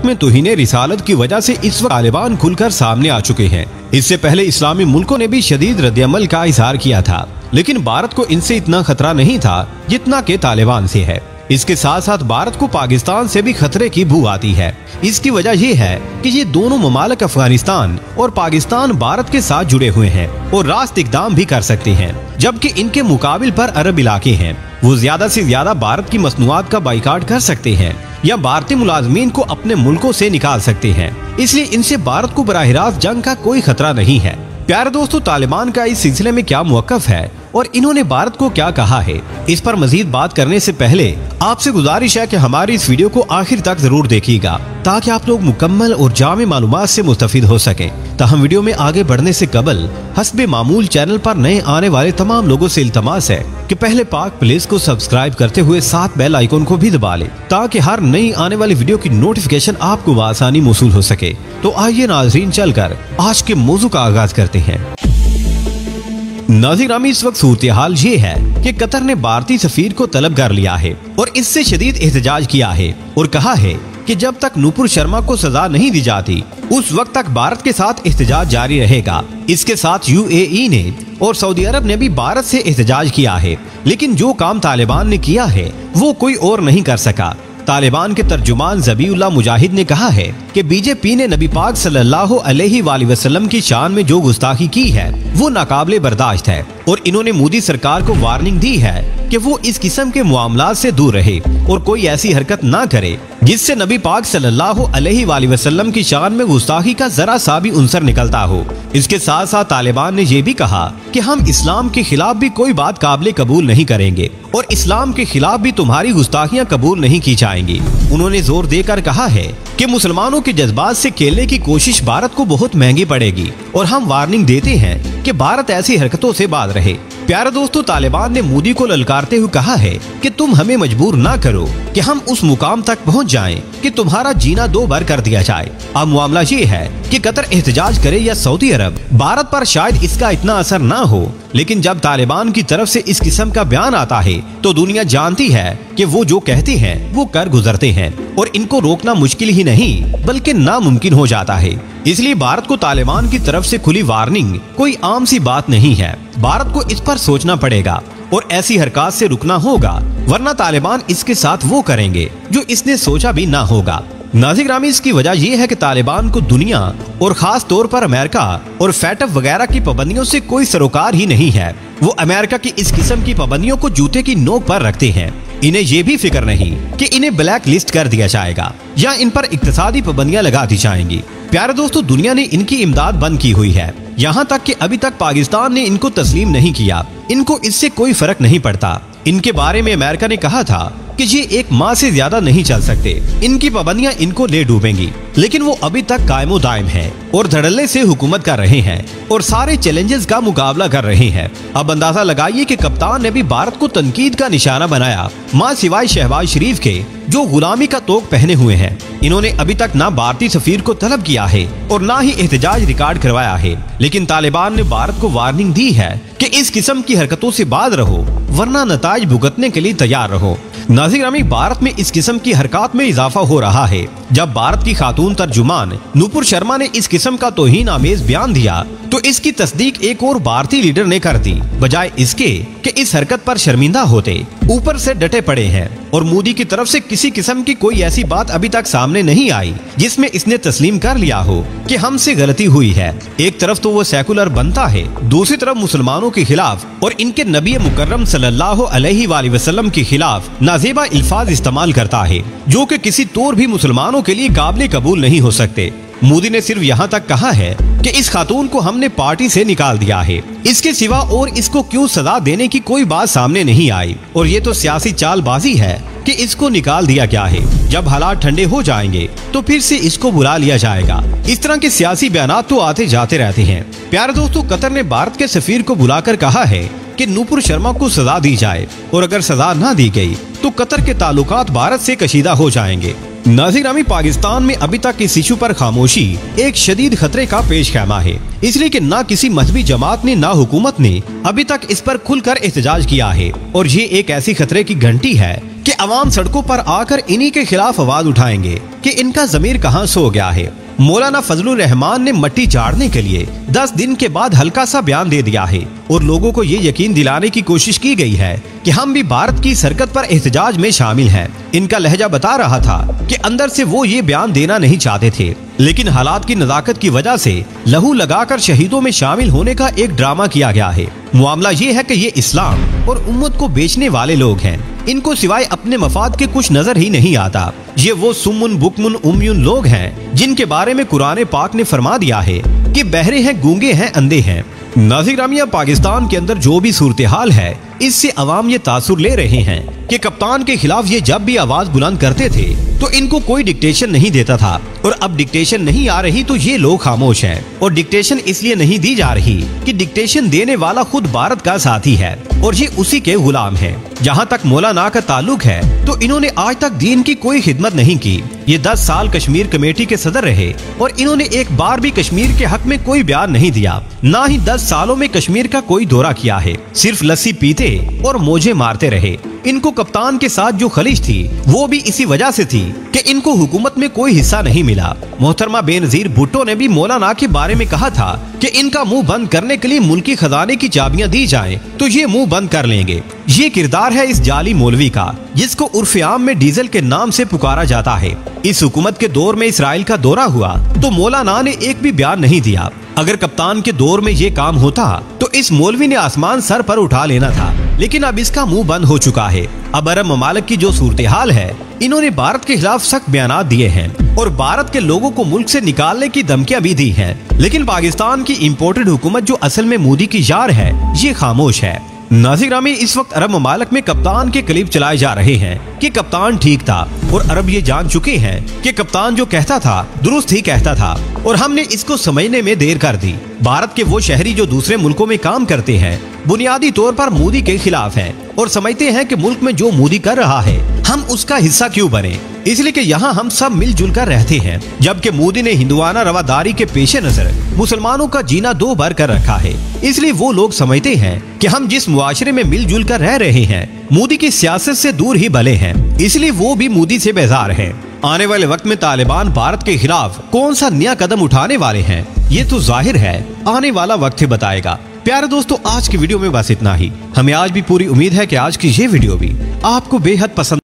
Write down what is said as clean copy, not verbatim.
में तौहीन रिसालत की वजह से इस वक्त तालिबान खुलकर सामने आ चुके हैं। इससे पहले इस्लामी मुल्कों ने भी शदीद रद्द-ए-अमल का इजहार किया था, लेकिन भारत को इनसे इतना खतरा नहीं था जितना के तालिबान से है। इसके साथ साथ भारत को पाकिस्तान से भी खतरे की बू आती है। इसकी वजह ये है कि ये दोनों ममालिक अफगानिस्तान और पाकिस्तान भारत के साथ जुड़े हुए हैं और रास्त इकदाम भी कर सकते हैं, जबकि इनके मुकाबिल पर अरब इलाके हैं। वो ज्यादा से ज्यादा भारत की मसनूआत का बाइकाट कर सकते हैं या भारतीय मुलाजमीन को अपने मुल्कों से निकाल सकते हैं। इसलिए इनसे भारत को बराह रास्त जंग का कोई खतरा नहीं है। प्यारे दोस्तों, तालिबान का इस सिलसिले में क्या मौक़िफ़ है और इन्होंने भारत को क्या कहा है, इस पर मजीद बात करने से पहले आपसे गुजारिश है कि हमारी इस वीडियो को आखिर तक जरूर देखिएगा, ताकि आप लोग मुकम्मल और जामे मालूमात से मुस्तफिद हो सकें। ताहम वीडियो में आगे बढ़ने से कबल हस्बे मामूल चैनल पर नए आने वाले तमाम लोगों से इल्तमास है कि पहले पाक प्लेस को सब्सक्राइब करते हुए साथ बेल आइकन को भी दबा लें, ताकि हर नई आने वाली वीडियो की नोटिफिकेशन आपको आसानी मौसूल हो सके। तो आइए नाज़रीन, चलकर आज के मौजू का आगाज करते हैं। नाज़रीन, इस वक्त सूरत हाल ये है कि कतर ने भारतीय सफीर को तलब कर लिया है और इससे शदीद एहतजाज किया है और कहा है कि जब तक नूपुर शर्मा को सजा नहीं दी जाती उस वक्त तक भारत के साथ एहतजाज जारी रहेगा। इसके साथ UAE ने और सऊदी अरब ने भी भारत से एहतजाज किया है, लेकिन जो काम तालिबान ने किया है वो कोई और नहीं कर सका। तालिबान के तर्जुमान ज़बीउल्लाह मुजाहिद ने कहा है कि बीजेपी ने नबी पाक सल्लल्लाहु अलैहि वसल्लम की शान में जो गुस्ताखी की है वो नाकाबिले बर्दाश्त है और इन्होंने मोदी सरकार को वार्निंग दी है कि वो इस किस्म के मामलात से दूर रहे और कोई ऐसी हरकत ना करे जिससे नबी पाक सल्लल्लाहु अलैहि वसल्लम की शान में गुस्ताखी का जरा सा भी उनसर निकलता हो। इसके साथ साथ तालिबान ने ये भी कहा कि हम इस्लाम के खिलाफ भी कोई बात काबिल कबूल नहीं करेंगे और इस्लाम के खिलाफ भी तुम्हारी गुस्ताखियाँ कबूल नहीं की जाएंगी। उन्होंने जोर देकर कहा है कि मुसलमानों के जज्बात से खेलने की कोशिश भारत को बहुत महंगी पड़ेगी और हम वार्निंग देते हैं कि भारत ऐसी हरकतों से बाज रहे। प्यारे दोस्तों, तालिबान ने मोदी को ललकारते हुए कहा है कि तुम हमें मजबूर ना करो कि हम उस मुकाम तक पहुंच जाएं कि तुम्हारा जीना दो बार कर दिया जाए। अब मामला ये है कि कतर एहतजाज करे या सऊदी अरब, भारत पर शायद इसका इतना असर ना हो, लेकिन जब तालिबान की तरफ से इस किस्म का बयान आता है तो दुनिया जानती है कि वो जो कहते हैं वो कर गुजरते हैं और इनको रोकना मुश्किल ही नहीं बल्कि नामुमकिन हो जाता है। इसलिए भारत को तालिबान की तरफ से खुली वार्निंग कोई आम सी बात नहीं है। भारत को इस पर सोचना पड़ेगा और ऐसी हरकत से रुकना होगा, वरना तालिबान इसके साथ वो करेंगे जो इसने सोचा भी ना होगा। नाज़रीन, इसकी वजह यह है कि तालिबान को दुनिया और खास तौर पर अमेरिका और फैटफ वगैरह की पाबंदियों से कोई सरोकार ही नहीं है। वो अमेरिका की इस किस्म की पाबंदियों को जूते की नोक पर रखते हैं। इन्हें ये भी फिक्र नहीं कि इन्हें ब्लैक लिस्ट कर दिया जाएगा या इन पर इक्तिसादी पाबंदियां लगा दी जाएंगी। प्यारे दोस्तों, दुनिया ने इनकी इमदाद बंद की हुई है, यहाँ तक कि अभी तक पाकिस्तान ने इनको तस्लीम नहीं किया। इनको इससे कोई फर्क नहीं पड़ता। इनके बारे में अमेरिका ने कहा था कि ये एक माह से ज्यादा नहीं चल सकते, इनकी पाबंदियां इनको ले डूबेंगी, लेकिन वो अभी तक कायमो दायम है और धड़ल्ले से हुकूमत कर रहे हैं और सारे चैलेंजेस का मुकाबला कर रहे हैं। अब अंदाजा लगाइए कि कप्तान ने भी भारत को तनकीद का निशाना बनाया, मां सिवाय शहबाज शरीफ के जो गुलामी का तोक पहने हुए हैं। इन्होंने अभी तक ना भारतीय सफीर को तलब किया है और ना ही एहतजाज रिकॉर्ड करवाया है, लेकिन तालिबान ने भारत को वार्निंग दी है कि इस किस्म की हरकतों से बाज रहो, वरना नताइज भुगतने के लिए तैयार रहो। नाज़रीन, भारत में इस किस्म की हरकत में इजाफा हो रहा है। जब भारत की खातून तर्जुमान नूपुर शर्मा ने इस किस्म का तौहीन आमेज बयान दिया तो इसकी तस्दीक एक और भारतीय लीडर ने कर दी, बजाय इसके कि इस हरकत पर शर्मिंदा होते। ऊपर से डटे पड़े हैं और मोदी की तरफ से किसी किस्म की कोई ऐसी बात अभी तक सामने नहीं आई जिसमें इसने तस्लीम कर लिया हो कि हमसे गलती हुई है। एक तरफ तो वो सेकुलर बनता है, दूसरी तरफ मुसलमानों के खिलाफ और इनके नबी मुकर्रम सल्लल्लाहु अलैहि वसल्लम के खिलाफ नाजेबा अल्फाज इस्तेमाल करता है, जो कि किसी तौर भी मुसलमानों के लिए काबिल कबूल नहीं हो सकते। मोदी ने सिर्फ यहाँ तक कहा है कि इस खातून को हमने पार्टी से निकाल दिया है, इसके सिवा और इसको क्यों सजा देने की कोई बात सामने नहीं आई और ये तो सियासी चालबाजी है कि इसको निकाल दिया गया है। जब हालात ठंडे हो जाएंगे तो फिर से इसको बुला लिया जाएगा। इस तरह के सियासी बयान तो आते जाते रहते हैं। प्यारे दोस्तों, कतर ने भारत के सफीर को बुलाकर कहा है कि नूपुर शर्मा को सजा दी जाए और अगर सजा न दी गई तो कतर के ताल्लुकात भारत से कशीदा हो जाएंगे। नाज़रीन, पाकिस्तान में अभी तक इस इशू पर खामोशी एक शदीद खतरे का पेश खैमा है, इसलिए कि ना किसी मजहबी जमात ने ना हुकूमत ने अभी तक इस पर खुलकर एहतजाज किया है और ये एक ऐसी खतरे की घंटी है कि अवाम सड़कों पर आकर इन्हीं के खिलाफ आवाज उठाएंगे कि इनका जमीर कहां सो गया है। मौलाना फजलुर रहमान ने मट्टी चाड़ने के लिए 10 दिन के बाद हल्का सा बयान दे दिया है और लोगों को ये यकीन दिलाने की कोशिश की गई है कि हम भी भारत की सरकत पर एहतजाज में शामिल हैं। इनका लहजा बता रहा था कि अंदर से वो ये बयान देना नहीं चाहते थे, लेकिन हालात की नजाकत की वजह से लहू लगाकर शहीदों में शामिल होने का एक ड्रामा किया गया है। मामला ये है कि ये इस्लाम और उम्मत को बेचने वाले लोग हैं। इनको सिवाय अपने मफाद के कुछ नजर ही नहीं आता। ये वो सुम्मुन बुकमुन उम्युन लोग हैं जिनके बारे में कुरान पाक ने फरमा दिया है कि बहरे हैं, गूंगे हैं, अंधे हैं। नाज़रीन, पाकिस्तान के अंदर जो भी सूरत हाल है, इससे अवाम ये तासुर ले रहे हैं कि कप्तान के खिलाफ ये जब भी आवाज बुलंद करते थे तो इनको कोई डिक्टेशन नहीं देता था, और अब डिक्टेशन नहीं आ रही तो ये लोग खामोश हैं। और डिक्टेशन इसलिए नहीं दी जा रही कि डिक्टेशन देने वाला खुद भारत का साथी है और ये उसी के गुलाम है। जहाँ तक मौलाना का ताल्लुक है तो इन्होंने आज तक दीन की कोई खिदमत नहीं की। ये 10 साल कश्मीर कमेटी के सदर रहे और इन्होंने एक बार भी कश्मीर के हक में कोई बयान नहीं दिया, ना ही 10 सालों में कश्मीर का कोई दौरा किया है। सिर्फ लस्सी पीते और मौजे मारते रहे। इनको कप्तान के साथ जो खलिश थी वो भी इसी वजह से थी कि इनको हुकूमत में कोई हिस्सा नहीं मिला। मोहतरमा बेनजीर भुट्टो ने भी मौलाना के बारे में कहा था कि इनका मुंह बंद करने के लिए मुल्की खजाने की चाबियां दी जाएं तो ये मुंह बंद कर लेंगे। ये किरदार है इस जाली मौलवी का जिसको उर्फ आम में डीजल के नाम से पुकारा जाता है। इस हुकूमत के दौर में इसराइल का दौरा हुआ तो मौलाना ने एक भी बयान नहीं दिया। अगर कप्तान के दौर में ये काम होता तो इस मौलवी ने आसमान सर पर उठा लेना था, लेकिन अब इसका मुंह बंद हो चुका है। अब अरब ममालिक की जो सूरत हाल है, इन्होंने भारत के खिलाफ सख्त बयान दिए हैं और भारत के लोगों को मुल्क से निकालने की धमकियां भी दी हैं। लेकिन पाकिस्तान की इम्पोर्टेड हुकूमत जो असल में मोदी की यार है, ये खामोश है। नाज़रीन, इस वक्त अरब ममालिक में कप्तान के क्लिप चलाए जा रहे हैं कि कप्तान ठीक था और अरब ये जान चुके हैं कि कप्तान जो कहता था दुरुस्त ही कहता था और हमने इसको समझने में देर कर दी। भारत के वो शहरी जो दूसरे मुल्कों में काम करते हैं बुनियादी तौर पर मोदी के खिलाफ हैं और समझते हैं कि मुल्क में जो मोदी कर रहा है हम उसका हिस्सा क्यों बने, इसलिए कि यहाँ हम सब मिलजुल कर रहते हैं। जबकि मोदी ने हिंदुआना रवादारी के पेश नजर मुसलमानों का जीना दो बार कर रखा है, इसलिए वो लोग समझते हैं कि हम जिस मुआशरे में मिलजुल कर रह रहे हैं मोदी की सियासत से दूर ही भले हैं, इसलिए वो भी मोदी से बेजार हैं। आने वाले वक्त में तालिबान भारत के खिलाफ कौन सा नया कदम उठाने वाले हैं ये तो जाहिर है आने वाला वक्त ही बताएगा। प्यारे दोस्तों, आज की वीडियो में बस इतना ही। हमें आज भी पूरी उम्मीद है कि आज की ये वीडियो भी आपको बेहद पसंद